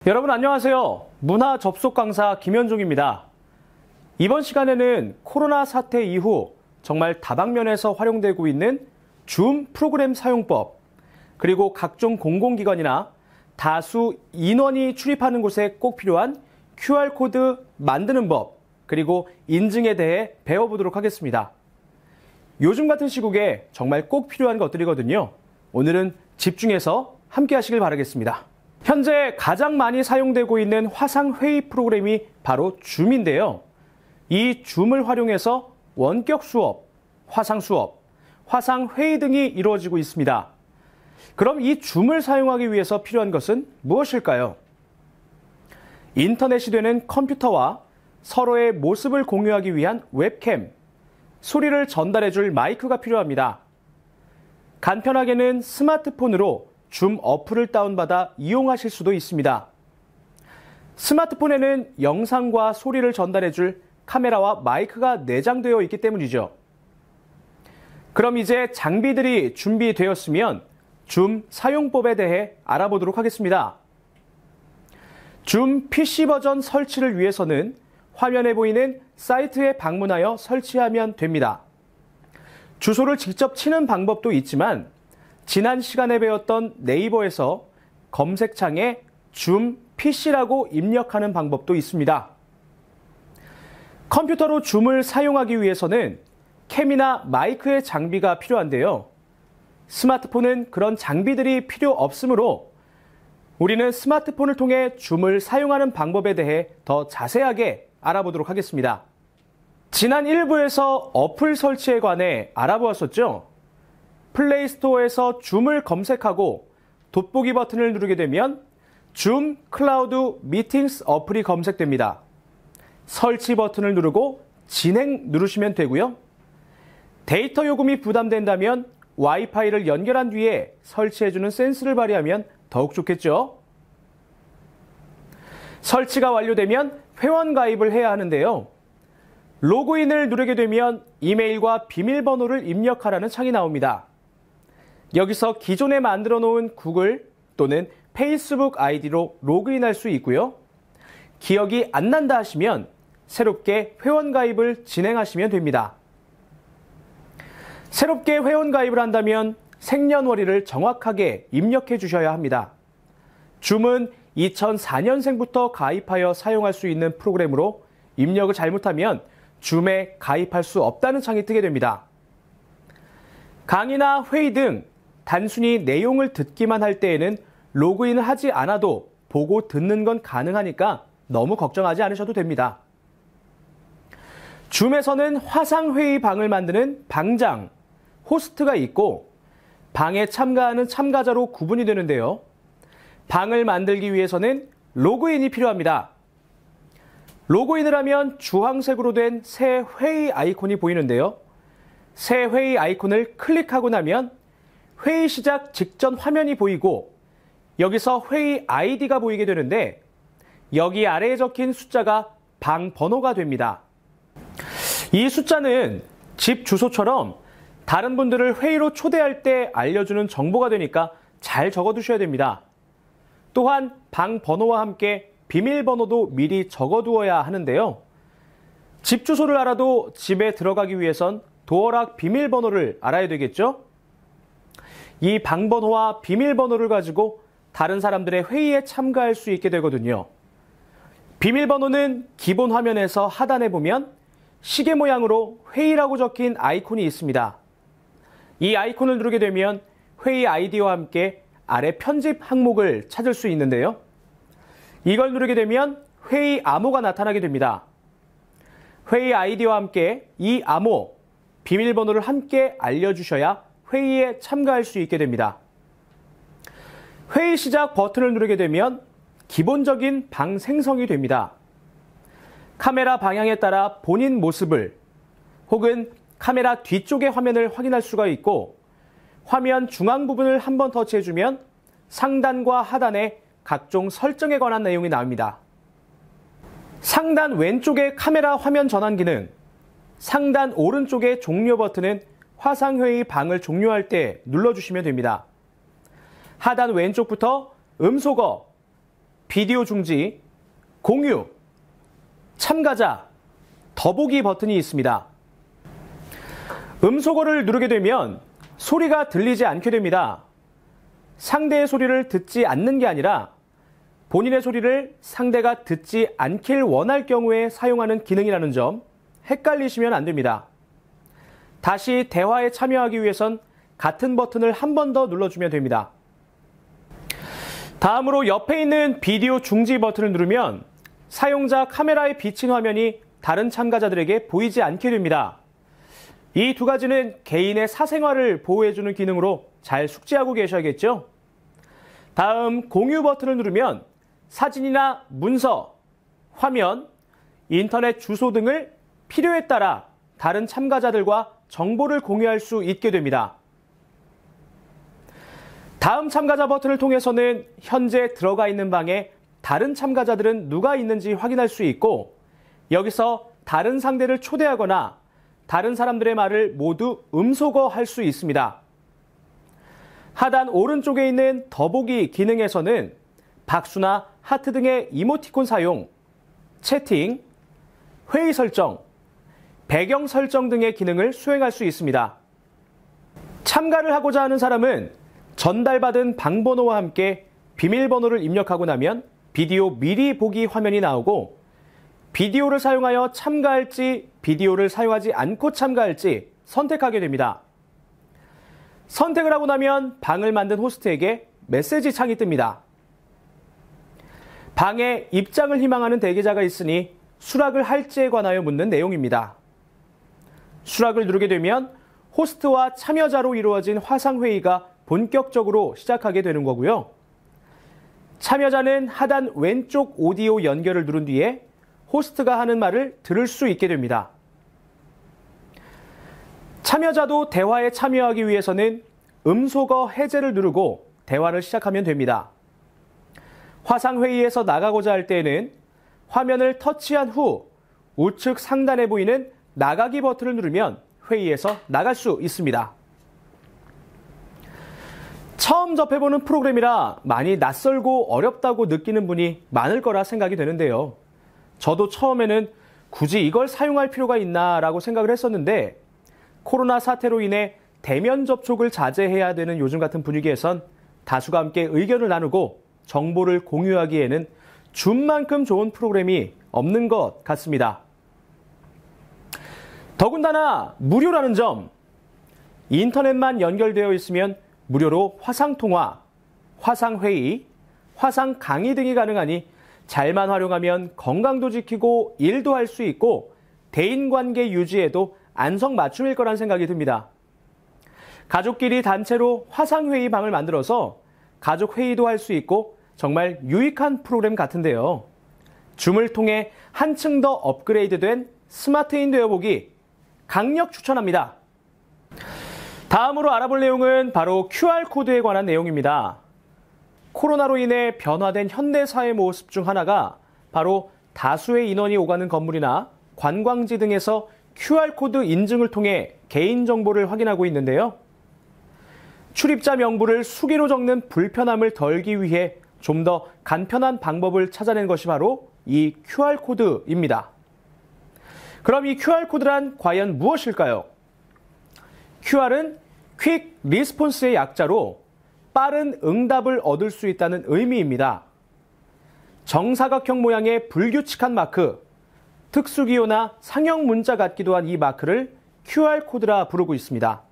여러분 안녕하세요. 문화 접속 강사 김현종입니다. 이번 시간에는 코로나 사태 이후 정말 다방면에서 활용되고 있는 줌 프로그램 사용법, 그리고 각종 공공기관이나 다수 인원이 출입하는 곳에 꼭 필요한 QR코드 만드는 법, 그리고 인증에 대해 배워보도록 하겠습니다. 요즘 같은 시국에 정말 꼭 필요한 것들이거든요. 오늘은 집중해서 함께 하시길 바라겠습니다. 현재 가장 많이 사용되고 있는 화상회의 프로그램이 바로 줌인데요. 이 줌을 활용해서 원격 수업, 화상 수업, 화상회의 등이 이루어지고 있습니다. 그럼 이 줌을 사용하기 위해서 필요한 것은 무엇일까요? 인터넷이 되는 컴퓨터와 서로의 모습을 공유하기 위한 웹캠, 소리를 전달해줄 마이크가 필요합니다. 간편하게는 스마트폰으로 줌 어플을 다운받아 이용하실 수도 있습니다. 스마트폰에는 영상과 소리를 전달해줄 카메라와 마이크가 내장되어 있기 때문이죠. 그럼 이제 장비들이 준비되었으면 줌 사용법에 대해 알아보도록 하겠습니다. 줌 PC 버전 설치를 위해서는 화면에 보이는 사이트에 방문하여 설치하면 됩니다. 주소를 직접 치는 방법도 있지만 지난 시간에 배웠던 네이버에서 검색창에 줌 PC라고 입력하는 방법도 있습니다. 컴퓨터로 줌을 사용하기 위해서는 캠이나 마이크의 장비가 필요한데요. 스마트폰은 그런 장비들이 필요 없으므로 우리는 스마트폰을 통해 줌을 사용하는 방법에 대해 더 자세하게 알아보도록 하겠습니다. 지난 1부에서 어플 설치에 관해 알아보았었죠. 플레이스토어에서 줌을 검색하고 돋보기 버튼을 누르게 되면 줌 클라우드 미팅스 어플이 검색됩니다. 설치 버튼을 누르고 진행 누르시면 되고요. 데이터 요금이 부담된다면 와이파이를 연결한 뒤에 설치해주는 센스를 발휘하면 더욱 좋겠죠. 설치가 완료되면 회원 가입을 해야 하는데요. 로그인을 누르게 되면 이메일과 비밀번호를 입력하라는 창이 나옵니다. 여기서 기존에 만들어 놓은 구글 또는 페이스북 아이디로 로그인할 수 있고요. 기억이 안 난다 하시면 새롭게 회원 가입을 진행하시면 됩니다. 새롭게 회원 가입을 한다면 생년월일을 정확하게 입력해 주셔야 합니다. 줌은 2004년생부터 가입하여 사용할 수 있는 프로그램으로 입력을 잘못하면 줌에 가입할 수 없다는 창이 뜨게 됩니다. 강의나 회의 등 단순히 내용을 듣기만 할 때에는 로그인을 하지 않아도 보고 듣는 건 가능하니까 너무 걱정하지 않으셔도 됩니다. 줌에서는 화상회의 방을 만드는 방장, 호스트가 있고 방에 참가하는 참가자로 구분이 되는데요. 방을 만들기 위해서는 로그인이 필요합니다. 로그인을 하면 주황색으로 된 새 회의 아이콘이 보이는데요. 새 회의 아이콘을 클릭하고 나면 회의 시작 직전 화면이 보이고 여기서 회의 아이디가 보이게 되는데 여기 아래에 적힌 숫자가 방 번호가 됩니다. 이 숫자는 집 주소처럼 다른 분들을 회의로 초대할 때 알려주는 정보가 되니까 잘 적어두셔야 됩니다. 또한 방 번호와 함께 비밀번호도 미리 적어두어야 하는데요. 집 주소를 알아도 집에 들어가기 위해선 도어락 비밀번호를 알아야 되겠죠? 이 방번호와 비밀번호를 가지고 다른 사람들의 회의에 참가할 수 있게 되거든요. 비밀번호는 기본 화면에서 하단에 보면 시계 모양으로 회의라고 적힌 아이콘이 있습니다. 이 아이콘을 누르게 되면 회의 아이디와 함께 아래 편집 항목을 찾을 수 있는데요. 이걸 누르게 되면 회의 암호가 나타나게 됩니다. 회의 아이디와 함께 이 암호, 비밀번호를 함께 알려주셔야 회의에 참가할 수 있게 됩니다. 회의 시작 버튼을 누르게 되면 기본적인 방 생성이 됩니다. 카메라 방향에 따라 본인 모습을 혹은 카메라 뒤쪽의 화면을 확인할 수가 있고 화면 중앙 부분을 한번 터치해주면 상단과 하단의 각종 설정에 관한 내용이 나옵니다. 상단 왼쪽의 카메라 화면 전환 기능, 상단 오른쪽의 종료 버튼은 화상회의 방을 종료할 때 눌러주시면 됩니다. 하단 왼쪽부터 음소거, 비디오 중지, 공유, 참가자, 더보기 버튼이 있습니다. 음소거를 누르게 되면 소리가 들리지 않게 됩니다. 상대의 소리를 듣지 않는 게 아니라 본인의 소리를 상대가 듣지 않길 원할 경우에 사용하는 기능이라는 점 헷갈리시면 안 됩니다. 다시 대화에 참여하기 위해선 같은 버튼을 한 번 더 눌러주면 됩니다. 다음으로 옆에 있는 비디오 중지 버튼을 누르면 사용자 카메라에 비친 화면이 다른 참가자들에게 보이지 않게 됩니다. 이 두 가지는 개인의 사생활을 보호해주는 기능으로 잘 숙지하고 계셔야겠죠? 다음 공유 버튼을 누르면 사진이나 문서, 화면, 인터넷 주소 등을 필요에 따라 다른 참가자들과 정보를 공유할 수 있게 됩니다. 다음 참가자 버튼을 통해서는 현재 들어가 있는 방에 다른 참가자들은 누가 있는지 확인할 수 있고 여기서 다른 상대를 초대하거나 다른 사람들의 말을 모두 음소거할 수 있습니다. 하단 오른쪽에 있는 더보기 기능에서는 박수나 하트 등의 이모티콘 사용, 채팅, 회의 설정, 배경 설정 등의 기능을 수행할 수 있습니다. 참가를 하고자 하는 사람은 전달받은 방번호와 함께 비밀번호를 입력하고 나면 비디오 미리 보기 화면이 나오고 비디오를 사용하여 참가할지 비디오를 사용하지 않고 참가할지 선택하게 됩니다. 선택을 하고 나면 방을 만든 호스트에게 메시지 창이 뜹니다. 방에 입장을 희망하는 대기자가 있으니 수락을 할지에 관하여 묻는 내용입니다. 수락을 누르게 되면 호스트와 참여자로 이루어진 화상회의가 본격적으로 시작하게 되는 거고요. 참여자는 하단 왼쪽 오디오 연결을 누른 뒤에 호스트가 하는 말을 들을 수 있게 됩니다. 참여자도 대화에 참여하기 위해서는 음소거 해제를 누르고 대화를 시작하면 됩니다. 화상회의에서 나가고자 할 때에는 화면을 터치한 후 우측 상단에 보이는 나가기 버튼을 누르면 회의에서 나갈 수 있습니다. 처음 접해보는 프로그램이라 많이 낯설고 어렵다고 느끼는 분이 많을 거라 생각이 되는데요. 저도 처음에는 굳이 이걸 사용할 필요가 있나 라고 생각을 했었는데 코로나 사태로 인해 대면 접촉을 자제해야 되는 요즘 같은 분위기에선 다수가 함께 의견을 나누고 정보를 공유하기에는 줌만큼 좋은 프로그램이 없는 것 같습니다. 더군다나 무료라는 점, 인터넷만 연결되어 있으면 무료로 화상통화, 화상회의, 화상강의 등이 가능하니 잘만 활용하면 건강도 지키고 일도 할 수 있고 대인관계 유지에도 안성맞춤일 거란 생각이 듭니다. 가족끼리 단체로 화상회의 방을 만들어서 가족회의도 할 수 있고 정말 유익한 프로그램 같은데요. 줌을 통해 한층 더 업그레이드된 스마트인 되어보기 강력 추천합니다. 다음으로 알아볼 내용은 바로 QR코드에 관한 내용입니다. 코로나로 인해 변화된 현대사의 모습 중 하나가 바로 다수의 인원이 오가는 건물이나 관광지 등에서 QR코드 인증을 통해 개인정보를 확인하고 있는데요. 출입자 명부를 수기로 적는 불편함을 덜기 위해 좀 더 간편한 방법을 찾아낸 것이 바로 이 QR코드입니다. 그럼 이 QR코드란 과연 무엇일까요? QR은 Quick Response의 약자로 빠른 응답을 얻을 수 있다는 의미입니다. 정사각형 모양의 불규칙한 마크, 특수기호나 상형 문자 같기도 한 이 마크를 QR코드라 부르고 있습니다.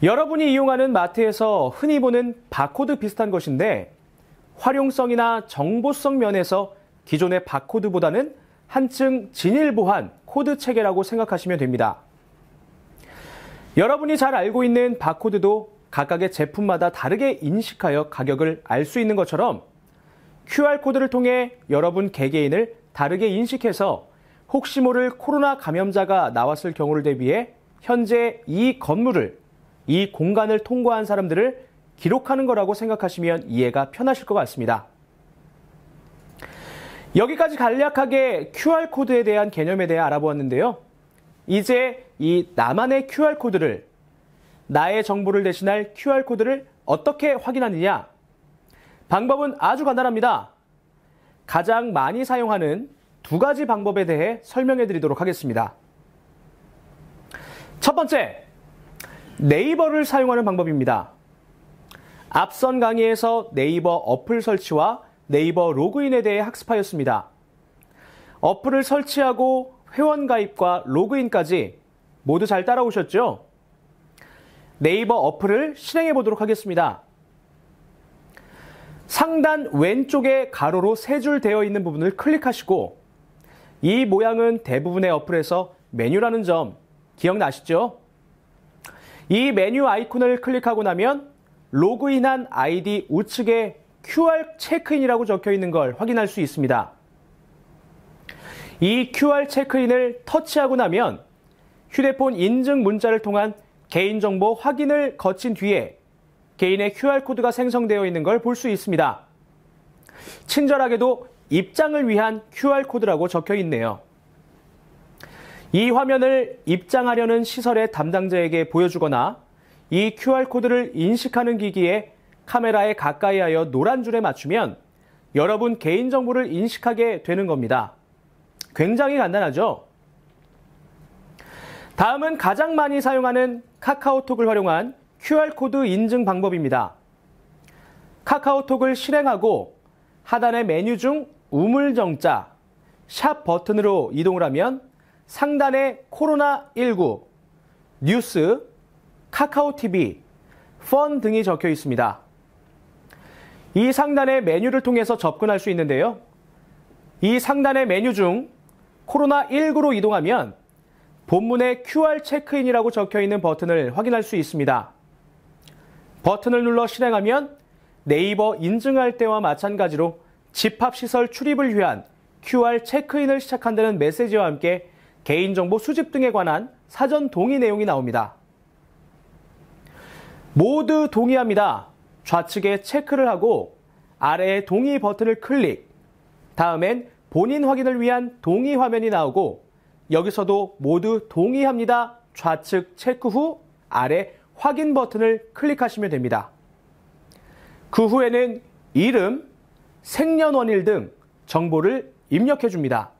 여러분이 이용하는 마트에서 흔히 보는 바코드 비슷한 것인데 활용성이나 정보성 면에서 기존의 바코드보다는 한층 진일보한 코드 체계라고 생각하시면 됩니다. 여러분이 잘 알고 있는 바코드도 각각의 제품마다 다르게 인식하여 가격을 알 수 있는 것처럼 QR코드를 통해 여러분 개개인을 다르게 인식해서 혹시 모를 코로나 감염자가 나왔을 경우를 대비해 현재 이 건물을, 이 공간을 통과한 사람들을 기록하는 거라고 생각하시면 이해가 편하실 것 같습니다. 여기까지 간략하게 QR코드에 대한 개념에 대해 알아보았는데요. 이제 이 나만의 QR코드를, 나의 정보를 대신할 QR코드를 어떻게 확인하느냐? 방법은 아주 간단합니다. 가장 많이 사용하는 두 가지 방법에 대해 설명해 드리도록 하겠습니다. 첫 번째, 네이버를 사용하는 방법입니다. 앞선 강의에서 네이버 어플 설치와 네이버 로그인에 대해 학습하였습니다. 어플을 설치하고 회원 가입과 로그인까지 모두 잘 따라오셨죠? 네이버 어플을 실행해 보도록 하겠습니다. 상단 왼쪽에 가로로 세 줄 되어 있는 부분을 클릭하시고 이 모양은 대부분의 어플에서 메뉴라는 점 기억나시죠? 이 메뉴 아이콘을 클릭하고 나면 로그인한 아이디 우측에 QR 체크인이라고 적혀 있는 걸 확인할 수 있습니다. 이 QR 체크인을 터치하고 나면 휴대폰 인증 문자를 통한 개인정보 확인을 거친 뒤에 개인의 QR코드가 생성되어 있는 걸 볼 수 있습니다. 친절하게도 입장을 위한 QR코드라고 적혀 있네요. 이 화면을 입장하려는 시설의 담당자에게 보여주거나 이 QR코드를 인식하는 기기에 카메라에 가까이 하여 노란 줄에 맞추면 여러분 개인정보를 인식하게 되는 겁니다. 굉장히 간단하죠? 다음은 가장 많이 사용하는 카카오톡을 활용한 QR코드 인증 방법입니다. 카카오톡을 실행하고 하단의 메뉴 중 우물정자, 샵 버튼으로 이동을 하면 상단에 코로나19, 뉴스, 카카오TV, 펀 등이 적혀 있습니다. 이 상단의 메뉴를 통해서 접근할 수 있는데요. 이 상단의 메뉴 중 코로나19로 이동하면 본문에 QR 체크인이라고 적혀 있는 버튼을 확인할 수 있습니다. 버튼을 눌러 실행하면 네이버 인증할 때와 마찬가지로 집합시설 출입을 위한 QR 체크인을 시작한다는 메시지와 함께 개인정보 수집 등에 관한 사전 동의 내용이 나옵니다. 모두 동의합니다. 좌측에 체크를 하고 아래에 동의 버튼을 클릭. 다음엔 본인 확인을 위한 동의 화면이 나오고 여기서도 모두 동의합니다. 좌측 체크 후 아래 확인 버튼을 클릭하시면 됩니다. 그 후에는 이름, 생년월일 등 정보를 입력해 줍니다.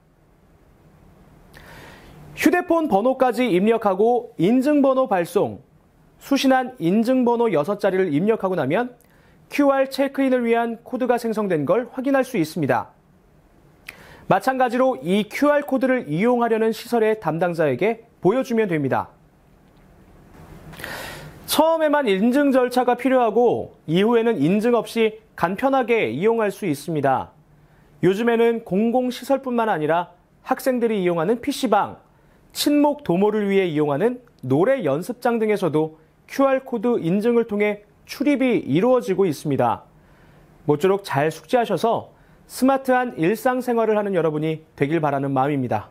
휴대폰 번호까지 입력하고 인증번호 발송, 수신한 인증번호 6자리를 입력하고 나면 QR 체크인을 위한 코드가 생성된 걸 확인할 수 있습니다. 마찬가지로 이 QR코드를 이용하려는 시설의 담당자에게 보여주면 됩니다. 처음에만 인증 절차가 필요하고 이후에는 인증 없이 간편하게 이용할 수 있습니다. 요즘에는 공공시설뿐만 아니라 학생들이 이용하는 PC방, 친목 도모를 위해 이용하는 노래 연습장 등에서도 QR코드 인증을 통해 출입이 이루어지고 있습니다. 모쪼록 잘 숙지하셔서 스마트한 일상생활을 하는 여러분이 되길 바라는 마음입니다.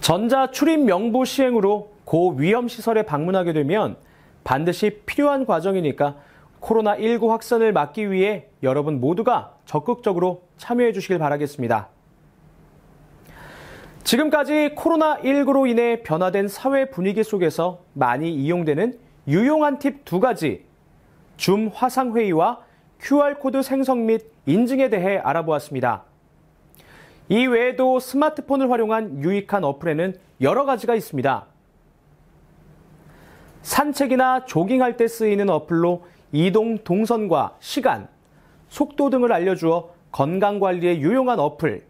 전자 출입 명부 시행으로 고위험시설에 방문하게 되면 반드시 필요한 과정이니까 코로나19 확산을 막기 위해 여러분 모두가 적극적으로 참여해 주시길 바라겠습니다. 지금까지 코로나19로 인해 변화된 사회 분위기 속에서 많이 이용되는 유용한 팁 2가지, 줌 화상회의와 QR코드 생성 및 인증에 대해 알아보았습니다. 이 외에도 스마트폰을 활용한 유익한 어플에는 여러 가지가 있습니다. 산책이나 조깅할 때 쓰이는 어플로 이동 동선과 시간, 속도 등을 알려주어 건강관리에 유용한 어플,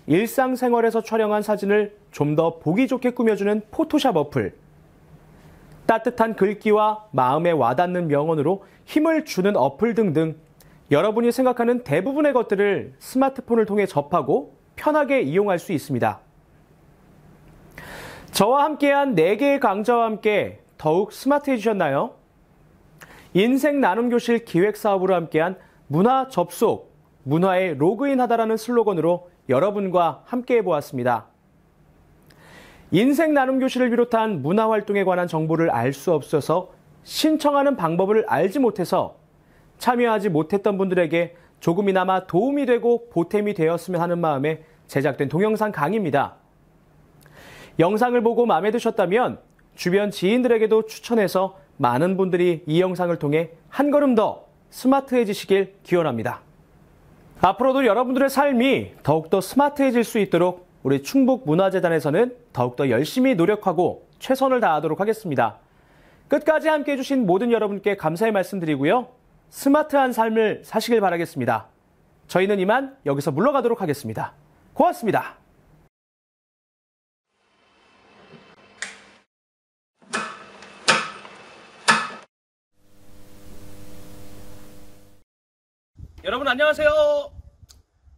일상생활에서 촬영한 사진을 좀 더 보기 좋게 꾸며주는 포토샵 어플, 따뜻한 글귀와 마음에 와닿는 명언으로 힘을 주는 어플 등등 여러분이 생각하는 대부분의 것들을 스마트폰을 통해 접하고 편하게 이용할 수 있습니다. 저와 함께한 4개의 강좌와 함께 더욱 스마트해지셨나요? 인생 나눔 교실 기획 사업으로 함께한 문화 접속, 문화에 로그인하다라는 슬로건으로 여러분과 함께 해보았습니다. 인생 나눔 교실을 비롯한 문화 활동에 관한 정보를 알 수 없어서 신청하는 방법을 알지 못해서 참여하지 못했던 분들에게 조금이나마 도움이 되고 보탬이 되었으면 하는 마음에 제작된 동영상 강의입니다. 영상을 보고 마음에 드셨다면 주변 지인들에게도 추천해서 많은 분들이 이 영상을 통해 한 걸음 더 스마트해지시길 기원합니다. 앞으로도 여러분들의 삶이 더욱더 스마트해질 수 있도록 우리 충북문화재단에서는 더욱더 열심히 노력하고 최선을 다하도록 하겠습니다. 끝까지 함께 해주신 모든 여러분께 감사의 말씀드리고요. 스마트한 삶을 사시길 바라겠습니다. 저희는 이만 여기서 물러가도록 하겠습니다. 고맙습니다. 여러분 안녕하세요.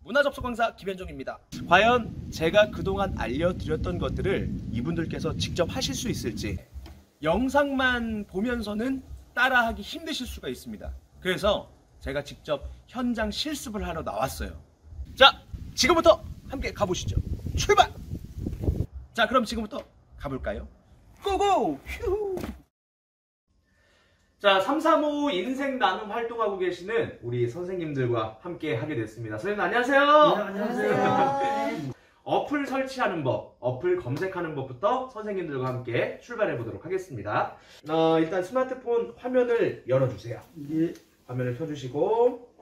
문화접속 강사 김현종입니다. 과연 제가 그동안 알려드렸던 것들을 이분들께서 직접 하실 수 있을지 영상만 보면서는 따라하기 힘드실 수가 있습니다. 그래서 제가 직접 현장 실습을 하러 나왔어요. 자, 지금부터 함께 가보시죠. 출발! 자, 그럼 지금부터 가볼까요? 고고! 휴! 자, 335 인생 나눔 활동하고 계시는 우리 선생님들과 함께 하게 됐습니다. 선생님 안녕하세요. 네, 안녕하세요. 어플 설치하는 법, 어플 검색하는 법부터 선생님들과 함께 출발해 보도록 하겠습니다. 일단 스마트폰 화면을 열어주세요. 예. 화면을 켜주시고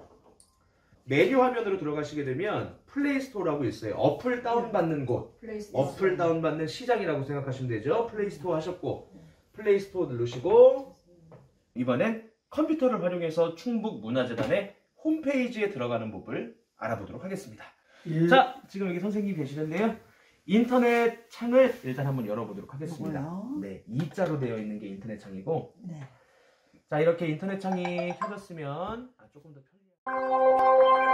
메뉴 화면으로 들어가시게 되면 플레이스토어라고 있어요. 어플 다운받는 곳, 어플 다운받는 시장이라고 생각하시면 되죠. 플레이스토어 하셨고 플레이스토어 누르시고 이번엔 컴퓨터를 활용해서 충북문화재단의 홈페이지에 들어가는 법을 알아보도록 하겠습니다. 예. 자, 지금 여기 선생님이 계시는데요. 인터넷 창을 일단 한번 열어보도록 하겠습니다. 요거요? 네, E자로 되어 있는 게 인터넷 창이고, 네. 자, 이렇게 인터넷 창이 켜졌으면 조금 더 편리해요.